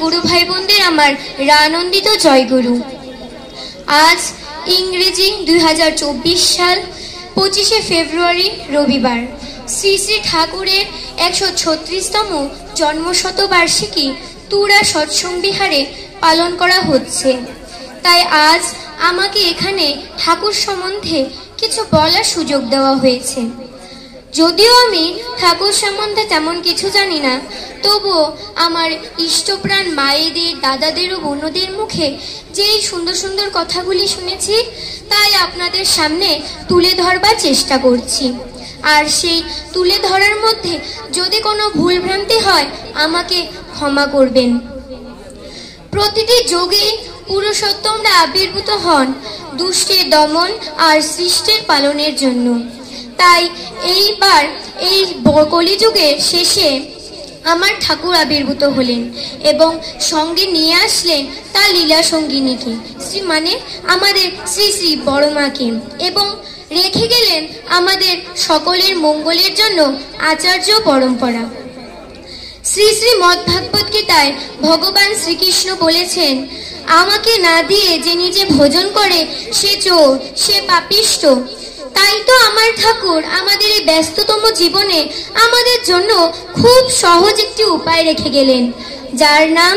গুরু ভাই বোনদের আমার রানন্দিত জয়গুরু। আজ ইংরেজি 2024 সাল 25শে ফেব্রুয়ারি রবিবার শ্রী শ্রী ঠাকুরের 136তম জন্মশতবার্ষিকী তুরা সৎসঙ্গ বিহারে পালন করা হচ্ছে। তাই আজ আমাকে এখানে ঠাকুর সম্বন্ধে কিছু বলার সুযোগ দেওয়া হয়েছে। যদিও আমি ঠাকুর সম্বন্ধে তেমন কিছু জানি না, তবুও আমার ইষ্টপ্রাণ মায়েদের, দাদাদের ও বোনদের মুখে যেই সুন্দর সুন্দর কথাগুলি শুনেছি তাই আপনাদের সামনে তুলে ধরবার চেষ্টা করছি। আর সেই তুলে ধরার মধ্যে যদি কোনো ভুলভ্রান্তি হয় আমাকে ক্ষমা করবেন। প্রতিটি যুগে পুরুষোত্তমরা আবির্ভূত হন দুষ্টের দমন আর সৃষ্টির পালনের জন্য। তাই এইবার এই কলিযুগের শেষে আমার ঠাকুর আবির্ভূত হলেন এবং সঙ্গে নিয়ে আসলেন তার লীলা সঙ্গিনীকে, মানে আমাদের শ্রী শ্রী বড়মাকে, এবং রেখে গেলেন আমাদের সকলের মঙ্গলের জন্য আচার্য পরম্পরা। শ্রী শ্রী মদ্ভাগবত গীতায় ভগবান শ্রীকৃষ্ণ বলেছেন, আমাকে না দিয়ে যে নিজে ভোজন করে সে চোর, সে পাপিষ্ট। তাই তো আমার ঠাকুর আমাদের এই ব্যস্ততম জীবনে আমাদের জন্য খুব সহজ একটি উপায় রেখে গেলেন, যার নাম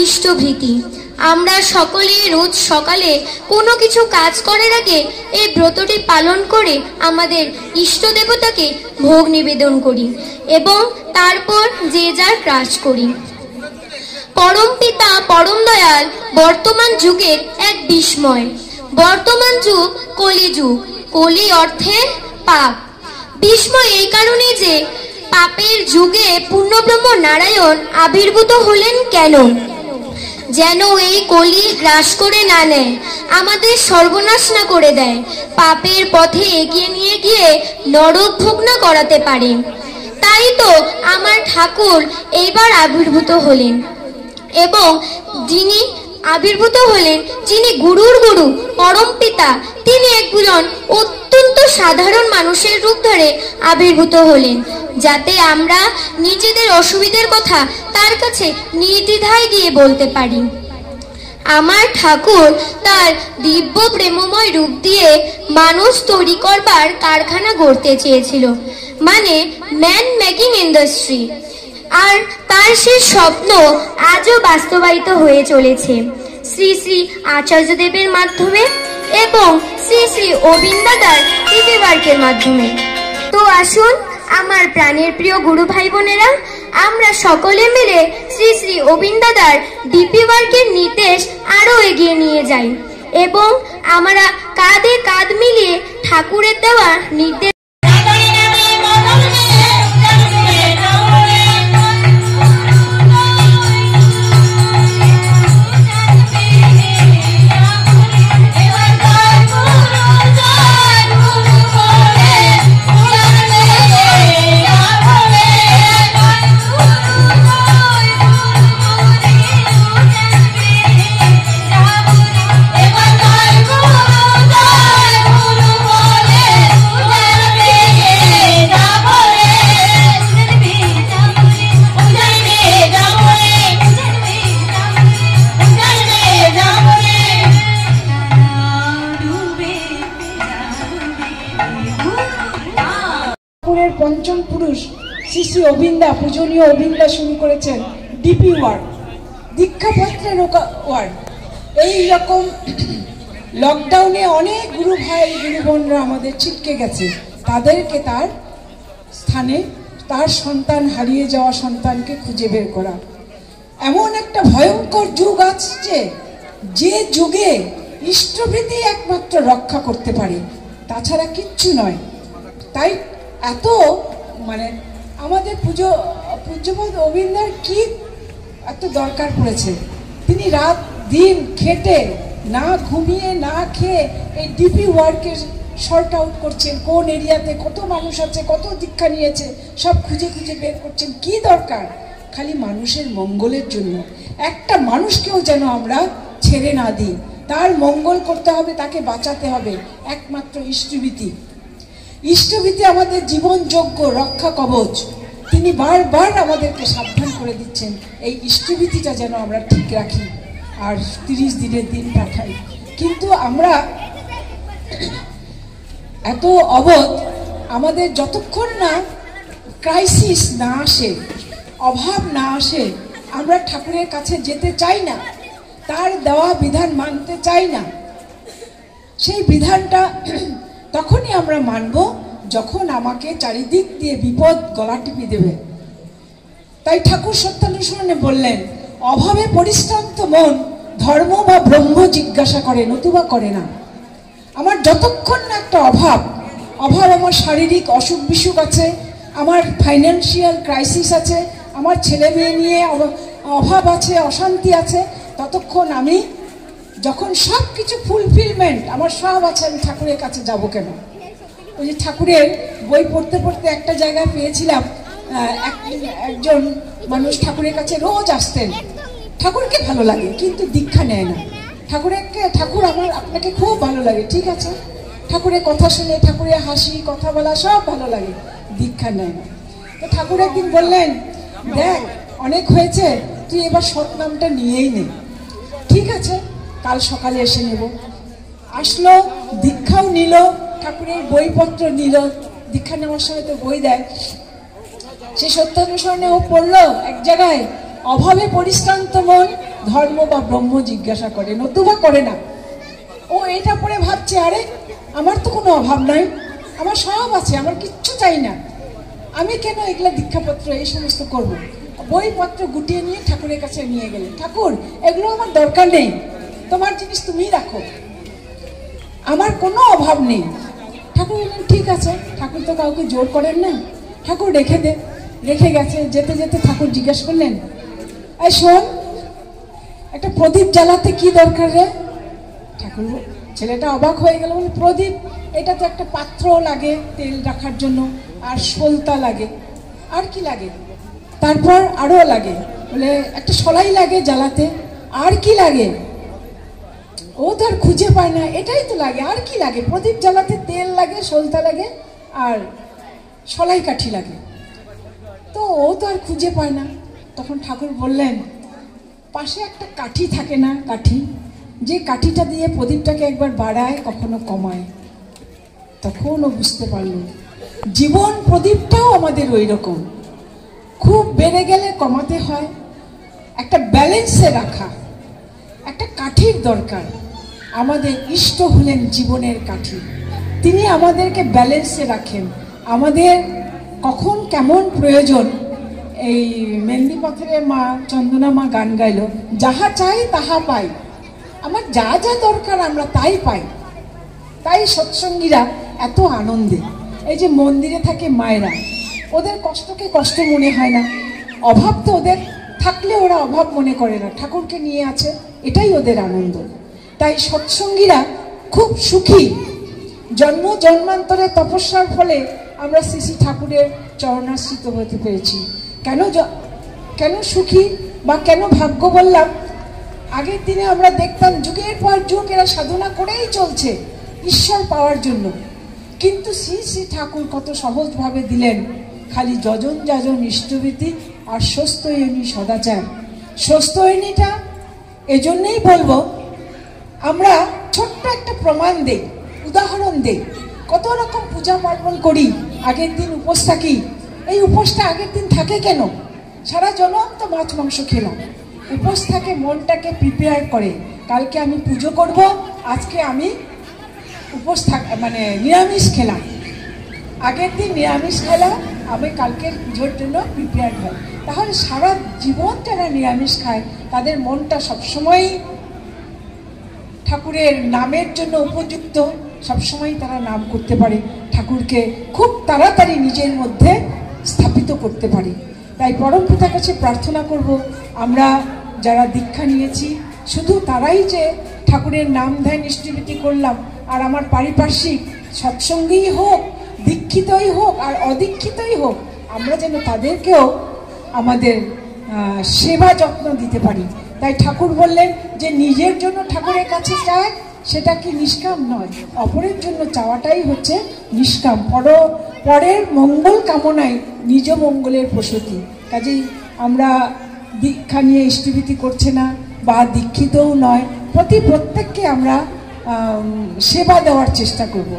ইষ্টভৃতি। আমরা সকলে রোজ সকালে কোনো কিছু কাজ করার আগে এই ব্রতটি পালন করে আমাদের ইষ্ট দেবতাকে ভোগ নিবেদন করি এবং তারপর যে যার কাজ করি। পরম পিতা পরম দয়াল বর্তমান যুগের এক বিস্ময়। বর্তমান যুগ কলিযুগ। কলি অর্থে পাপ। বিস্ময় এই কারণে যে পাপের যুগে পূর্ণব্রহ্ম নারায়ণ আবির্ভূত হলেন কেন? যেন এই কলি গ্রাস করে না নেয়, আমাদের সর্বনাশ না করে দেয়, পাপের পথে এগিয়ে নিয়ে গিয়ে নরক ভোগ না করাতে পারে। তাই তো আমার ঠাকুর এইবার আবির্ভূত হলেন এবং যিনি আবির্ভূত হলেন, যিনি গুরুর গুরু পরম পিতা, তিনি একজন অত্যন্ত সাধারণ মানুষের রূপ ধরে আবির্ভূত হলেন, যাতে আমরা নিজেদের অসুবিধার কথা তার কাছে নির্দ্বিধায় গিয়ে বলতে পারি। আমার ঠাকুর তার দিব্য প্রেমময় রূপ দিয়ে মানুষ তৈরি করবার কারখানা গড়তে চেয়েছিল, মানে ম্যান মেকিং ইন্ডাস্ট্রি। আর তার সেই স্বপ্ন আজও বাস্তবায়িত হয়ে চলেছে শ্রী শ্রী আচার্যদেবের মাধ্যমে এবং শ্রী শ্রী অবিন্দাদার ডিপি ওয়ার্কের মাধ্যমে। তো আসুন আমার প্রাণের প্রিয় গুরু ভাই বোনেরা, আমরা সকলে মিলে শ্রী শ্রী অবিন্দাদার ডিপি ওয়ার্কের নির্দেশ আরো এগিয়ে নিয়ে যাই এবং আমরা কাঁধে কাঁধ মিলিয়ে ঠাকুরের দেওয়া নির্দেশ পঞ্চম পুরুষ শ্রী শ্রী অবিন্দা, পূজনীয় অবিন্দা শুরু করেছেন ডিপি ওয়ার্ক, দীক্ষাপত্রের ওয়ার্ক। এই রকম লকডাউনে অনেক গুরু ভাই গুরু বোনরা আমাদের ছিটকে গেছে, তাদেরকে তার স্থানে তার সন্তান, হারিয়ে যাওয়া সন্তানকে খুঁজে বের করা। এমন একটা ভয়ঙ্কর যুগ আসছে যে যুগে ইষ্টভৃতি একমাত্র রক্ষা করতে পারে, তাছাড়া কিচ্ছু নয়। তাই এত আমাদের পূজ্যপদ অবিন্দার কি এত দরকার পড়েছে। তিনি রাত দিন খেটে, না ঘুমিয়ে না খেয়ে এই ডিপি ওয়ার্কের শর্ট আউট করছেন, কোন এরিয়াতে কত মানুষ আছে, কত দীক্ষা নিয়েছে, সব খুঁজে খুঁজে বের করছেন। কি দরকার? খালি মানুষের মঙ্গলের জন্য। একটা মানুষকেও যেন আমরা ছেড়ে না দিই, তার মঙ্গল করতে হবে, তাকে বাঁচাতে হবে। একমাত্র ইষ্টভীতি। ইষ্টভীতি আমাদের জীবনযোগ্য রক্ষা কবচ। তিনি বারবার আমাদেরকে সাবধান করে দিচ্ছেন এই ইষ্টভীতিটা যেন আমরা ঠিক রাখি আর 30 দিনের দিন পাঠাই। কিন্তু আমরা এত অবোধ, আমাদের যতক্ষণ না ক্রাইসিস না আসে, অভাব না আসে, আমরা ঠাকুরের কাছে যেতে চাই না, তার দেওয়া বিধান মানতে চাই না। সেই বিধানটা তখনই আমরা মানব যখন আমাকে চারিদিক দিয়ে বিপদ গলা টিপে দেবে। তাই ঠাকুর সত্যানুসরণে বললেন, অভাবে পরিশ্রান্ত মন ধর্ম বা ব্রহ্ম জিজ্ঞাসা করে, নতুবা করে না। আমার যতক্ষণ না একটা অভাব, আমার শারীরিক অসুখ বিসুখ আছে, আমার ফাইন্যান্সিয়াল ক্রাইসিস আছে, আমার ছেলে মেয়ে নিয়ে অভাব আছে, অশান্তি আছে, ততক্ষণ আমি যখন সব কিছু ফুলফিলমেন্ট আমার সব আছে, আমি ঠাকুরের কাছে যাব কেন? ওই যে ঠাকুরের বই পড়তে পড়তে একটা জায়গায় পেয়েছিলাম, একজন মানুষ ঠাকুরের কাছে রোজ আসতেন, ঠাকুরকে ভালো লাগে কিন্তু দীক্ষা নেয় না। ঠাকুর আপনাকে খুব ভালো লাগে, ঠিক আছে, ঠাকুরের কথা শুনে, ঠাকুরের হাসি, কথা বলা সব ভালো লাগে, দীক্ষা নেয় না। তো ঠাকুর একদিন বললেন, দেখ অনেক হয়েছে, তুই এবার সৎ নামটা নিয়েই নে। ঠিক আছে, কাল সকালে এসে নেব। আসলো, দীক্ষাও নিল, ঠাকুরের বইপত্র নিল, দীক্ষা নেওয়ার সময় তো বই দেয়, সে সত্যানুসরণে ও পড়লো এক জায়গায়, অভাবে পরিশ্রান্ত মন ধর্ম বা ব্রহ্ম জিজ্ঞাসা করে, নতুবা করে না। ও এটা পড়ে ভাবছে, আরে আমার তো কোনো অভাব নাই, আমার সব আছে, আমার কিচ্ছু চাই না, আমি কেন এগুলা দীক্ষাপত্র এই সমস্ত করবো? বইপত্র গুটিয়ে নিয়ে ঠাকুরের কাছে নিয়ে গেলেন, ঠাকুর এগুলো আমার দরকার নেই, তোমার জিনিস তুমিই রাখো, আমার কোনো অভাব নেই। ঠাকুর বললেন, ঠিক আছে। ঠাকুর তো কাউকে জোর করেন না, ঠাকুর রেখে গেছে। যেতে যেতে ঠাকুর জিজ্ঞেস করলেন, এই শোন, একটা প্রদীপ জ্বালাতে কি দরকার রে? ঠাকুর, ছেলেটা অবাক হয়ে গেল, বলে, প্রদীপ, এটা তো একটা পাত্র লাগে তেল রাখার জন্য, আর সলতা লাগে, আর কি লাগে? তারপর আরো লাগে, বলে একটা সলাই লাগে জ্বালাতে, আর কি লাগে? ও তো আর খুঁজে পায় না, এটাই তো লাগে, আর কি লাগে? প্রদীপ জ্বালাতে তেল লাগে, সলতা লাগে, আর সলাই কাঠি লাগে, তো ও তো আর খুঁজে পায় না। তখন ঠাকুর বললেন, পাশে একটা কাঠি থাকে না, কাঠি, যে কাঠিটা দিয়ে প্রদীপটাকে একবার বাড়ায়, কখনো কমায়। তখন ও বুঝতে পারল, জীবন প্রদীপটাও আমাদের ওই রকম, খুব বেড়ে গেলে কমাতে হয়, একটা ব্যালেন্সে রাখা, একটা কাঠির দরকার। আমাদের ইষ্ট হলেন জীবনের কাঠি, তিনি আমাদেরকে ব্যালেন্সে রাখেন। আমাদের কখন কেমন প্রয়োজন, এই মেহেন্দি পাথরের মা চন্দনা মা গান গাইল, যাহা চাই তাহা পাই, আমার যা যা দরকার আমরা তাই পাই। তাই সৎসঙ্গীরা এত আনন্দে, এই যে মন্দিরে থাকে মায়েরা, ওদের কষ্টকে কষ্ট মনে হয় না, অভাব তো ওদের থাকলে ওরা অভাব মনে করে না, ঠাকুরকে নিয়ে আছে, এটাই ওদের আনন্দ। তাই সৎসঙ্গীরা খুব সুখী। জন্ম জন্মান্তরে তপস্যার ফলে আমরা শ্রী শ্রী ঠাকুরের চরণাশ্রিত হতে পেরেছি। কেন সুখী বা কেন ভাগ্য বললাম? আগের দিনে আমরা দেখতাম যুগের পর যুগ এরা সাধনা করেই চলছে ঈশ্বর পাওয়ার জন্য, কিন্তু শ্রী শ্রী ঠাকুর কত সহজভাবে দিলেন, খালি যজন যাজন ইষ্টভীতি আর স্বস্ত্যয়নী সদাচার। স্বস্ত্যয়নীটা এজন্যই বলবো, আমরা ছোট্ট একটা প্রমাণ দেই, উদাহরণ দেই। কত রকম পূজা পার্বণ করি, আগের দিন উপোস থাকি, এই উপোসটা আগের দিন থাকে কেন? সারা জনম তো মাছ মাংস খেলাম, উপোস থাকে মনটাকে প্রিপেয়ার করে, কালকে আমি পুজো করব, আজকে আমি উপোস নিরামিষ খেলাম, আগের দিন নিরামিষ খেলাম, আমি কালকের পুজোর জন্য প্রিপেয়ার হয়। তাহলে সারা জীবন যারা নিরামিষ খায় তাদের মনটা সবসময় ঠাকুরের নামের জন্য উপযুক্ত, সবসময় তারা নাম করতে পারে, ঠাকুরকে খুব তাড়াতাড়ি নিজের মধ্যে স্থাপিত করতে পারে। তাই পরম পিতার কাছে প্রার্থনা করব, আমরা যারা দীক্ষা নিয়েছি শুধু তারাই যে ঠাকুরের নাম ধ্যান ইষ্টভীতি করলাম, আর আমার পারিপার্শ্বিক সৎসঙ্গেই হোক, দীক্ষিতই হোক আর অদীক্ষিতই হোক, আমরা যেন তাদেরকেও আমাদের সেবা যত্ন দিতে পারি। তাই ঠাকুর বললেন যে নিজের জন্য ঠাকুরের কাছে চায়, সেটা কি নিষ্কাম নয়? অপরের জন্য চাওয়াটাই হচ্ছে নিষ্কাম। পরের মঙ্গল কামনায় নিজ মঙ্গলের প্রসূতি। কাজেই আমরা দীক্ষা নিয়ে ইষ্টভীতি করছে না বা দীক্ষিতও নয়, প্রত্যেককে আমরা সেবা দেওয়ার চেষ্টা করব।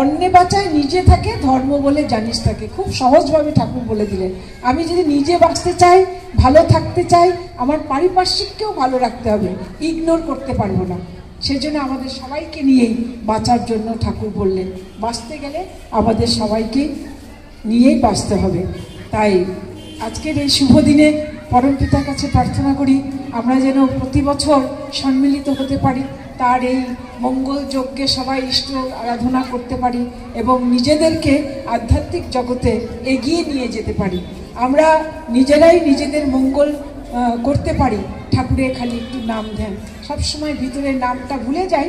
অন্যে বাঁচায় নিজে থাকে, ধর্ম বলে জানিস থাকে। খুব সহজভাবে ঠাকুর বলে দিলেন। আমি যদি নিজে বাঁচতে চাই, ভালো থাকতে চাই, আমার পারিপার্শ্বিককেও ভালো রাখতে হবে, ইগনোর করতে পারবো না। সেজন্য আমাদের সবাইকে নিয়েই বাঁচার জন্য ঠাকুর বললেন। বাঁচতে গেলে আমাদের সবাইকে নিয়েই বাঁচতে হবে। তাই আজকের এই শুভ দিনে পরমপিতার কাছে প্রার্থনা করি আমরা যেন প্রতি বছর সম্মিলিত হতে পারি, তার এই মঙ্গল যজ্ঞে সবাই ইষ্ট আরাধনা করতে পারি এবং নিজেদেরকে আধ্যাত্মিক জগতে এগিয়ে নিয়ে যেতে পারি। আমরা নিজেরাই নিজেদের মঙ্গল করতে পারি ঠাকুরের খালি একটু নাম ধ্যান। সবসময় ভিতরের নামটা ভুলে যাই,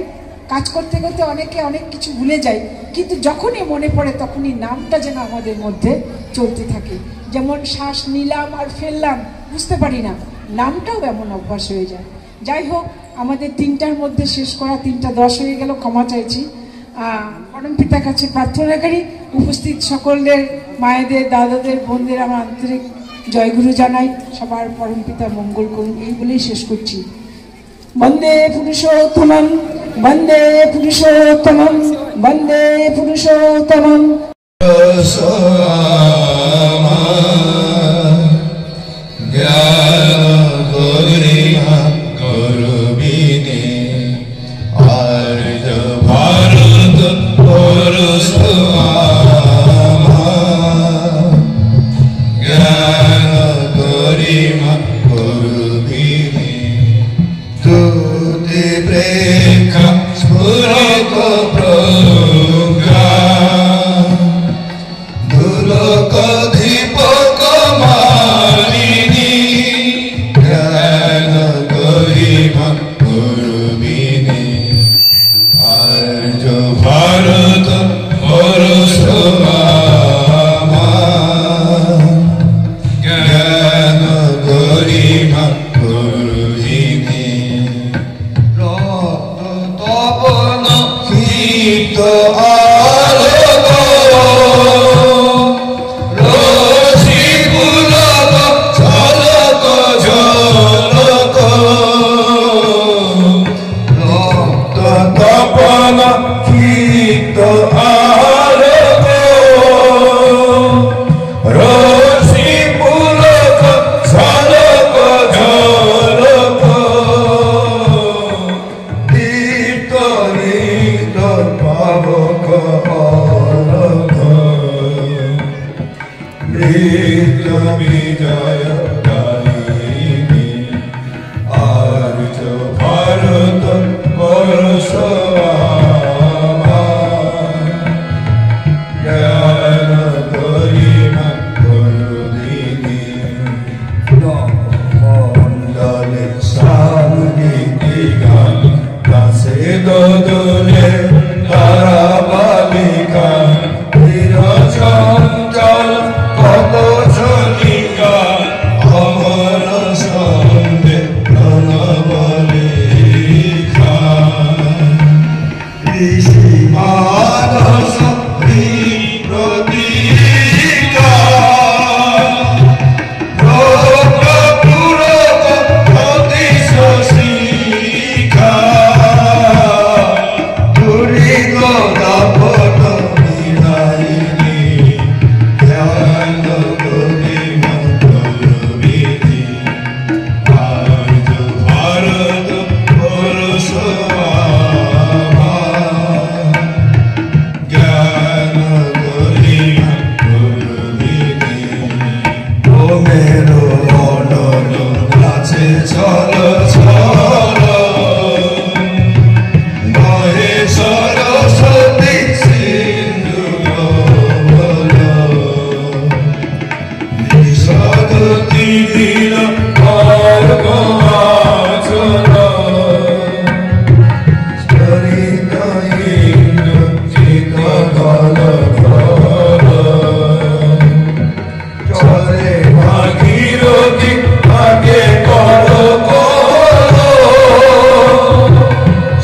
কাজ করতে করতে অনেকে অনেক কিছু ভুলে যায়, কিন্তু যখনই মনে পড়ে তখনই নামটা যেন আমাদের মধ্যে চলতে থাকে। যেমন শ্বাস নিলাম আর ফেললাম বুঝতে পারি না, নামটাও এমন অভ্যাস হয়ে যায়। যাই হোক, আমাদের 3টার মধ্যে শেষ করা, 3:10 হয়ে গেল, ক্ষমা চাইছি। পরমপিতার কাছে প্রার্থনা করি উপস্থিত সকলের মায়েদের, দাদাদের, বোনদের আমার আন্তরিক জয়গুরু জানাই। সবার পরমপিতা মঙ্গল করুন, এই বলেই শেষ করছি। বন্দে পুরুষোত্তমম, বন্দে পুরুষোত্তমম, বন্দে পুরুষোত্তমম।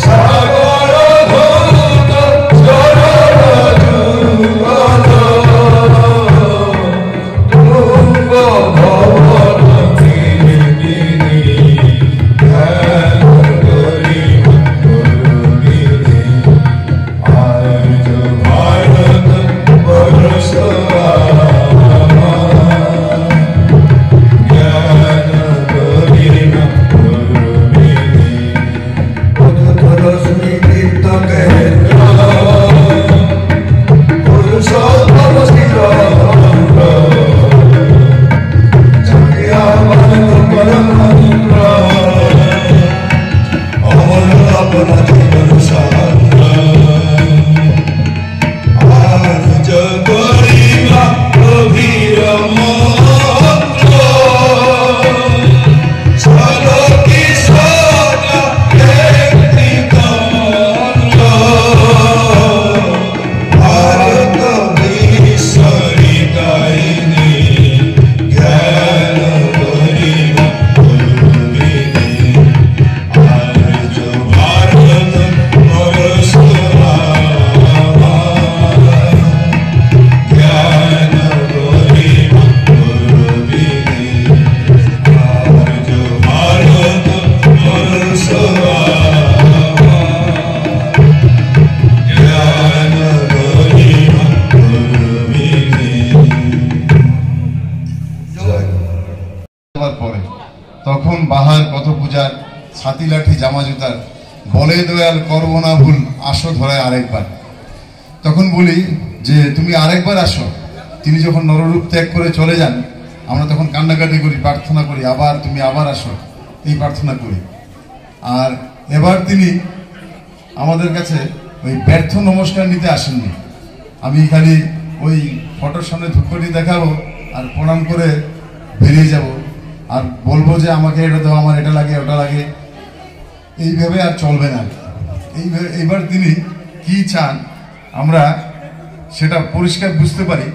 সাগর পরে তখন বাহার কত পূজার ছাতি লাঠি জামা জুতার বলে দয়াল করবো না ভুল আসো ধরায় আরেকবার। তখন বলি যে তুমি আরেকবার আসো। তিনি যখন নররূপ ত্যাগ করে চলে যান আমরা তখন কান্নাকাটি করি, প্রার্থনা করি আবার তুমি আবার আসো, এই প্রার্থনা করি। আর এবার তিনি আমাদের কাছে ওই ব্যর্থ নমস্কার নিতে আসেননি। আমি খালি ওই ফটোর সামনে ধূপকাঠি দেখাবো আর প্রণাম করে বেরিয়ে যাব আর বলবো যে আমাকে এটা দাও, আমার এটা লাগে ওটা লাগে, এইভাবে আর চলবে না। এইবার তিনি কি চান আমরা সেটা পরিষ্কার বুঝতে পারি,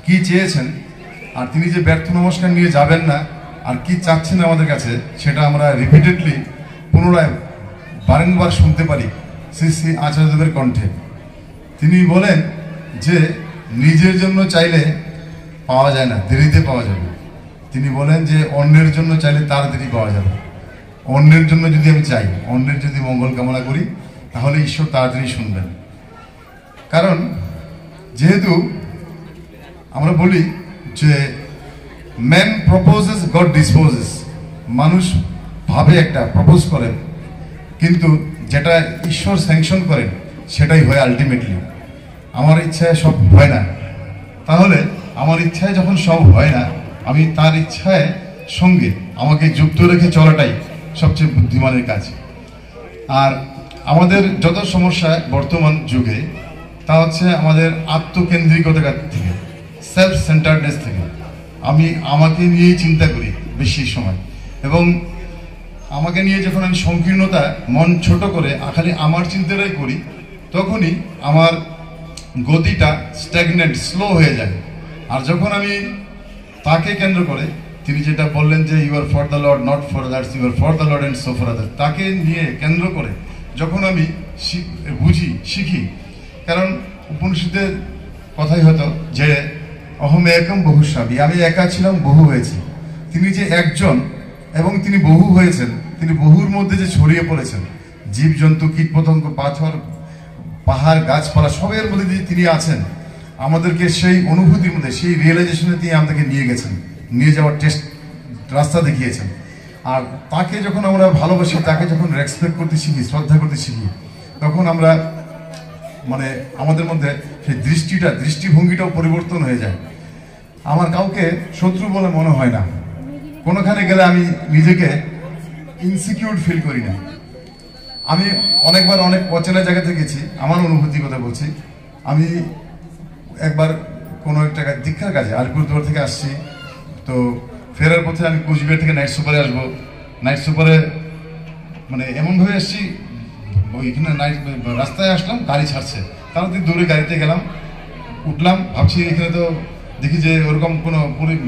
কি চেয়েছেন। আর তিনি যে ব্যর্থ নমস্কার নিয়ে যাবেন না আর কি চাচ্ছেন আমাদের কাছে সেটা আমরা রিপিটেডলি পুনরায় বারংবার শুনতে পারি শ্রী শ্রী আচার্যদেবের কণ্ঠে। তিনি বলেন যে নিজের জন্য চাইলে পাওয়া যায় না, দেরিতে পাওয়া যাবে। তিনি বলেন যে অন্যের জন্য চাইলে তাড়াতাড়ি পাওয়া যাবে। অন্যের জন্য যদি আমি চাই, অন্যের যদি মঙ্গল কামনা করি তাহলে ঈশ্বর তাড়াতাড়ি শুনবেন। কারণ যেহেতু আমরা বলি যে ম্যান প্রপোজেস গড ডিসপোজেস, মানুষ ভাবে একটা প্রপোজ করেন কিন্তু যেটা ঈশ্বর স্যাংশন করেন সেটাই হয় আলটিমেটলি। আমার ইচ্ছায় সব হয় না, তাহলে আমার ইচ্ছায় যখন সব হয় না আমি তার ইচ্ছায় সঙ্গে আমাকে যুক্ত রেখে চলাটাই সবচেয়ে বুদ্ধিমানের কাজ। আর আমাদের যত সমস্যা বর্তমান যুগে তা হচ্ছে আমাদের আত্মকেন্দ্রিকতা থেকে, সেলফ সেন্টারনেস থেকে। আমি আমাকে নিয়েই চিন্তা করি বেশি সময়, এবং আমাকে নিয়ে যখন আমি সংকীর্ণতা মন ছোট করে খালি আমার চিন্তাটাই করি তখনই আমার গতিটা স্ট্যাগনেন্ট স্লো হয়ে যায়। আর যখন আমি তাকে কেন্দ্র করে, তিনি যেটা বললেন যে you are for the lord not for others, you are for the lord and so for others, তাকে নিয়ে কেন্দ্র করে যখন আমি বুঝি শিখি। কারণ উপনিষদের কথাই হতো যে অহম একম বহুস্বামী, আমি একা ছিলাম বহু হয়েছি। তিনি যে একজন এবং তিনি বহু হয়েছেন, তিনি বহুর মধ্যে যে ছড়িয়ে পড়েছেন, জীবজন্তু কীটপতঙ্গ পাথর পাহাড় গাছপালা সবের মধ্যে যে তিনি আছেন, আমাদেরকে সেই অনুভূতির মধ্যে সেই রিয়েলাইজেশনে তিনি আমাদেরকে নিয়ে গেছেন, নিয়ে যাওয়ার রাস্তা দেখিয়েছেন। আর তাকে যখন আমরা ভালোবাসি, তাকে যখন রেসপেক্ট করতে শিখি, শ্রদ্ধা করতে শিখি, তখন আমরা মানে আমাদের মধ্যে সেই দৃষ্টিভঙ্গিটাও পরিবর্তন হয়ে যায়। আমার কাউকে শত্রু বলে মনে হয় না, কোনোখানে গেলে আমি নিজেকে ইনসিকিউর ফিল করি না। আমি অনেকবার অনেক অচেনা জায়গাতে গেছি, আমার অনুভূতির কথা বলছি। আমি একবার কোনো একটা দীক্ষার কাজে আলিপুরদুয়ার থেকে আসছি, তো ফেরার পথে আমি কোচবিহার থেকে নাইট সুপারে আসবো। নাইট সুপারে মানে এমনভাবে এসছি, ওইখানে রাস্তায় আসলাম, গাড়ি ছাড়ছে, তাড়াতাড়ি দূরে গাড়িতে গেলাম, উঠলাম, ভাবছি এখানে তো দেখি যে ওরকম কোনো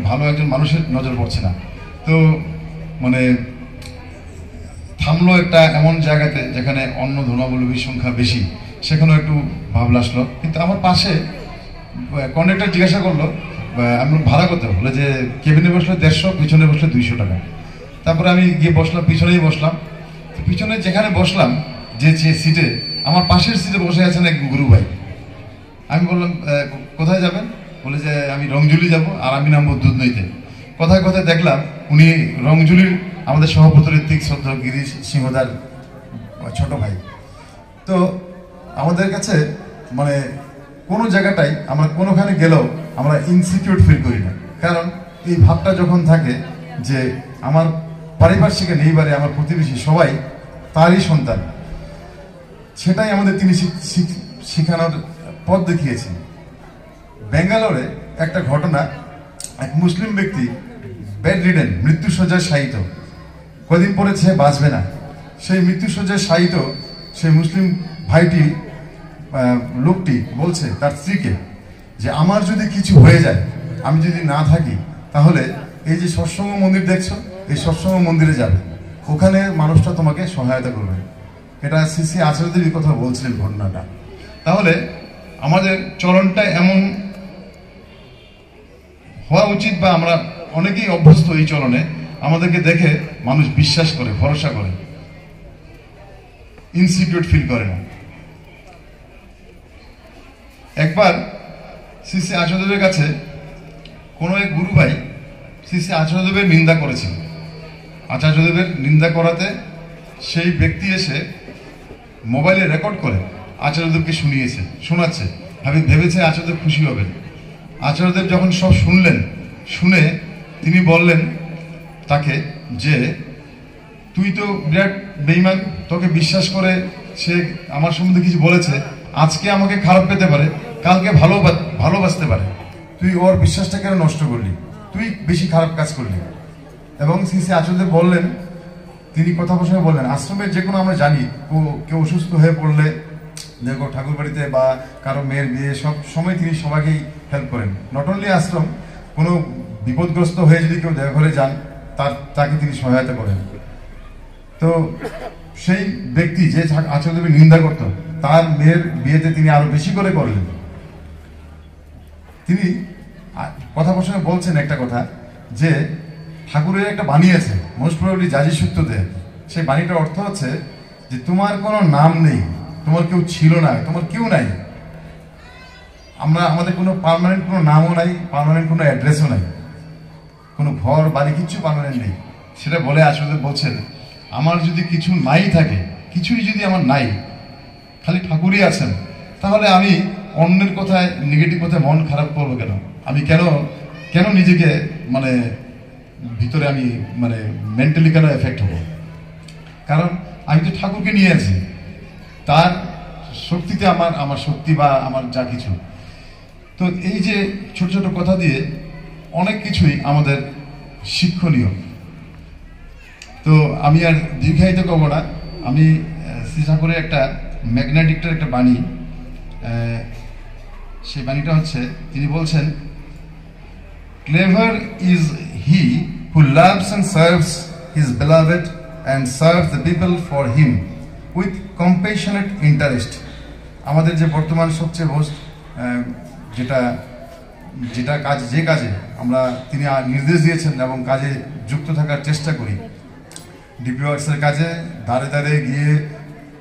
ভালো একজন মানুষের নজর পড়ছে না। তো মানে থামলো একটা এমন জায়গাতে যেখানে অন্য ধর্মাবলম্বীর সংখ্যা বেশি, সেখানেও একটু ভাবলা আসলো। কিন্তু আমার পাশে কন্ডাক্টর জিজ্ঞাসা করলো আমি ভাড়া করতে, বলে যে কেবিনে বসলে 150, পিছনে বসলে 200 টাকা। তারপরে আমি গিয়ে বসলাম, পিছনেই বসলাম। তো পিছনে যেখানে বসলাম, যে সিটে, আমার পাশের সিটে বসে আছেন এক গুরু ভাই। আমি বললাম কোথায় যাবেন? বলে যে আমি রংজুলি যাব, আর আমি নামবো দুধনইতে। কথায় কথায় দেখলাম উনি রংজুলির আমাদের সভাপতি ঋত্বিক শ্রদ্ধা গিরিশ সিংহদার ছোট ভাই। তো আমাদের কাছে মানে কোনো জায়গাটাই আমরা কোনোখানে গেলেও আমরা ইনসিকিউর ফিল করি না, কারণ এই ভাবটা যখন থাকে যে আমার পারিপার্শ্বিক নেইবারে আমার প্রতিবেশী সবাই তারই সন্তান, সেটাই আমাদের তিনি শিখানোর পথ দেখিয়েছেন। ব্যাঙ্গালোরে একটা ঘটনা, এক মুসলিম ব্যক্তি বেড রিডেন, মৃত্যুশয্যায় শায়িত, কদিন পরে সে বাঁচবে না। সেই মৃত্যুশয্যায় শায়িত সেই মুসলিম ভাইটি, লোকটি বলছে তার স্ত্রীকে যে আমার যদি কিছু হয়ে যায়, আমি যদি না থাকি, তাহলে এই যে সৎসঙ্গ মন্দির দেখছো, এই সৎসঙ্গ মন্দিরে যাবে, ওখানে মানুষটা তোমাকে সহায়তা করবে। এটা শ্রী শ্রী আচার্যদেব কথা বলছিলেন ঘটনাটা। তাহলে আমাদের চলনটা এমন হওয়া উচিত, বা আমরা অনেকেই অভ্যস্ত এই চলনে, আমাদেরকে দেখে মানুষ বিশ্বাস করে, ভরসা করে, ইনসিকিউর ফিল করে না। একবার শ্রী শ্রী আচার্যদেবের কাছে কোনো এক গুরু ভাই শ্রী শ্রী আচার্যদেবের নিন্দা করেছেন। আচার্যদেবের নিন্দা করাতে সেই ব্যক্তি এসে মোবাইলে রেকর্ড করে আচার্যদেবকে শোনাচ্ছে। ভেবেছে আচার্যদেব খুশি হবেন। আচার্যদেব যখন সব শুনলেন, শুনে তিনি বললেন তাকে যে তুই তো বিরাট বেঈমান, তোকে বিশ্বাস করে সে আমার সম্বন্ধে কিছু বলেছে, আজকে আমাকে খারাপ পেতে পারে, কালকে ভালোবাসতে পারে, তুই ওর বিশ্বাসটা কেন নষ্ট করলি, তুই বেশি খারাপ কাজ করলি। এবং শ্রী শ্রী আচার্যদেব বললেন, তিনি কথা প্রসঙ্গে বললেন, আশ্রমের যে কোনো আমরা জানি কেউ অসুস্থ হয়ে পড়লে, দেখো ঠাকুর বাড়িতে বা কারো মেয়ের বিয়ে, সব সময় তিনি সবাইকেই হেল্প করেন। নট অনলি আশ্রম, কোনো বিপদগ্রস্ত হয়ে যদি কেউ দেওঘরে যান তাকে তিনি সহায়তা করেন। তো সেই ব্যক্তি যে আচার্যদেবের নিন্দা করত, তার মেয়ের বিয়েতে তিনি আরো বেশি করে করলেন। তিনি কথা প্রসঙ্গে বলছেন একটা কথা, যে ঠাকুরের একটা বাণী আছে, মোস্ট প্রবাবলি জাজি সূত্রতে। সেই বাণীটার অর্থ হচ্ছে যে তোমার কোনো নাম নেই, তোমার কেউ ছিল না, তোমার কেউ নাই। আমাদের কোনো পার্মানেন্ট কোনো নামও নাই, পার্মানেন্ট কোনো অ্যাড্রেসও নাই, কোনো ঘর বাড়ি কিচ্ছু পার্মানেন্ট নেই। সেটা বলে আসলে বলছেন, আমার যদি কিছু নাই থাকে, কিছুই যদি আমার নাই, খালি ঠাকুরই আছেন, তাহলে আমি অন্যের কথায়, নেগেটিভ কথায় মন খারাপ করবো কেন? আমি কেন নিজেকে ভিতরে আমি মেন্টালি কেন এফেক্ট হবো? কারণ আমি তো ঠাকুরকে নিয়ে আছি, তার শক্তিতে আমার শক্তি বা আমার যা কিছু। তো এই যে ছোট ছোট কথা দিয়ে অনেক কিছুই আমাদের শিক্ষণীয়। তো আমি আর দীর্ঘায়িত করবো না, আমি শ্রী ঠাকুরের একটা ম্যাগনেটিকটার একটা বাণী, সেই বাণীটা হচ্ছে, তিনি বলছেন, clever is he who loves and serves his beloved and serves the people for him with compassionate interest. আমাদের যে বর্তমান সবচেয়ে যেটা কাজে আমরা তিনি নির্দেশ দিয়েছেন এবং কাজে যুক্ত থাকার চেষ্টা করি, ডিপি ওয়ার্কসের কাজে দাঁড়ে দাঁড়িয়ে গিয়ে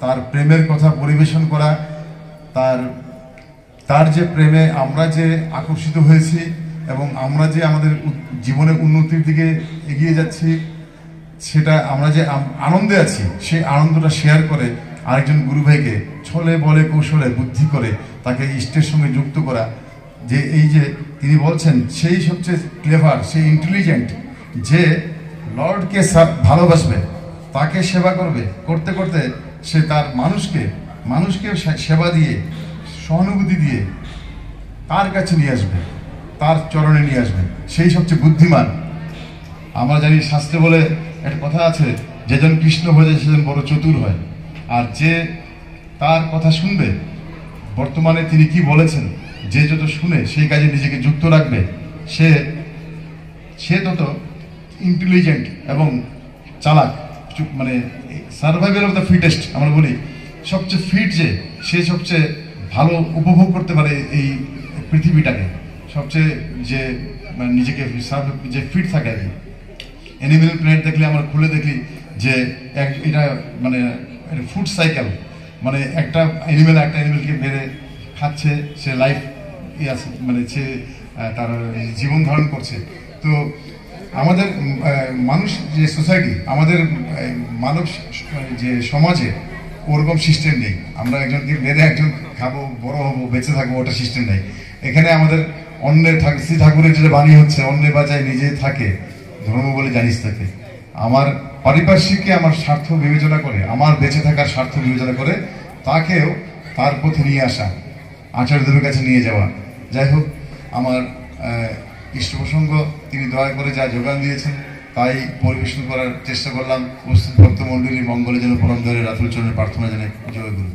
তার প্রেমের কথা পরিবেশন করা, তার যে প্রেমে আমরা যে আকর্ষিত হয়েছি এবং আমরা যে আমাদের জীবনের উন্নতির দিকে এগিয়ে যাচ্ছি, সেটা আমরা যে আনন্দে আছি, সেই আনন্দটা শেয়ার করে আরেকজন গুরু ভাইকে ছলে বলে কৌশলে বুদ্ধি করে তাকে ইষ্টের সঙ্গে যুক্ত করা। যে এই যে তিনি বলছেন, সেই সবচেয়ে ক্লেভার, সেই ইন্টেলিজেন্ট, যে লর্ডকে ভালোবাসবে, তাকে সেবা করতে করতে সে তার মানুষকে সেবা দিয়ে, সহানুভূতি দিয়ে তার কাছে নিয়ে আসবে, তার চরণে নিয়ে আসবে, সেই সবচেয়ে বুদ্ধিমান। আমরা জানি শাস্ত্রে বলে একটা কথা আছে, যেজন কৃষ্ণ ভজে সেজন বড় চতুর হয়। আর যে তার কথা শুনবে, বর্তমানে তিনি কি বলেছেন, যে যত শুনে সেই কাজে নিজেকে যুক্ত রাখবে, সে তত ইন্টেলিজেন্ট এবং চালাক, সার্ভাইভাল অফ দ্য ফিটেস্ট আমরা বলি, সবচেয়ে ফিট সে সবচেয়ে ভালো উপভোগ করতে পারে এই পৃথিবীটাকে, সবচেয়ে যে নিজেকে যে ফিট থাকে আর কি। অ্যানিমেল প্ল্যানেট দেখলে আমরা খুলে দেখি যে এটা ফুড সাইকেল, একটা অ্যানিমেলকে মেরে খাচ্ছে, সে লাইফ আছে, সে তার জীবন ধারণ করছে। তো আমাদের মানুষ যে সোসাইটি, আমাদের মানব যে সমাজে ওরকম সিস্টেম নেই। আমরা একজনকে মেরে একজন খাবো, বড় হবো, বেঁচে থাকবো, ওটা সিস্টেম নেই এখানে। আমাদের অন্যের শ্রী ঠাকুরের যেটা বাণী হচ্ছে, অন্যের বাজায় নিজে থাকে, ধর্ম বলে জানিস থাকে। আমার পারিপার্শ্বিককে আমার স্বার্থ বিবেচনা করে, আমার বেঁচে থাকার স্বার্থ বিবেচনা করে তাকেও তার পথে নিয়ে আসা, আচার্যদেবের কাছে নিয়ে যাওয়া। যাই হোক, আমার ইষ্ট প্রসঙ্গ তিনি দয়া করে যা যোগান দিয়েছেন তাই পরিবেশন করার চেষ্টা করলাম। উপস্থিত ভক্তমণ্ডলী মঙ্গলে যেন পরম দয়ালের রাতুল চরণের প্রার্থনা জানাই। জয় গুরু।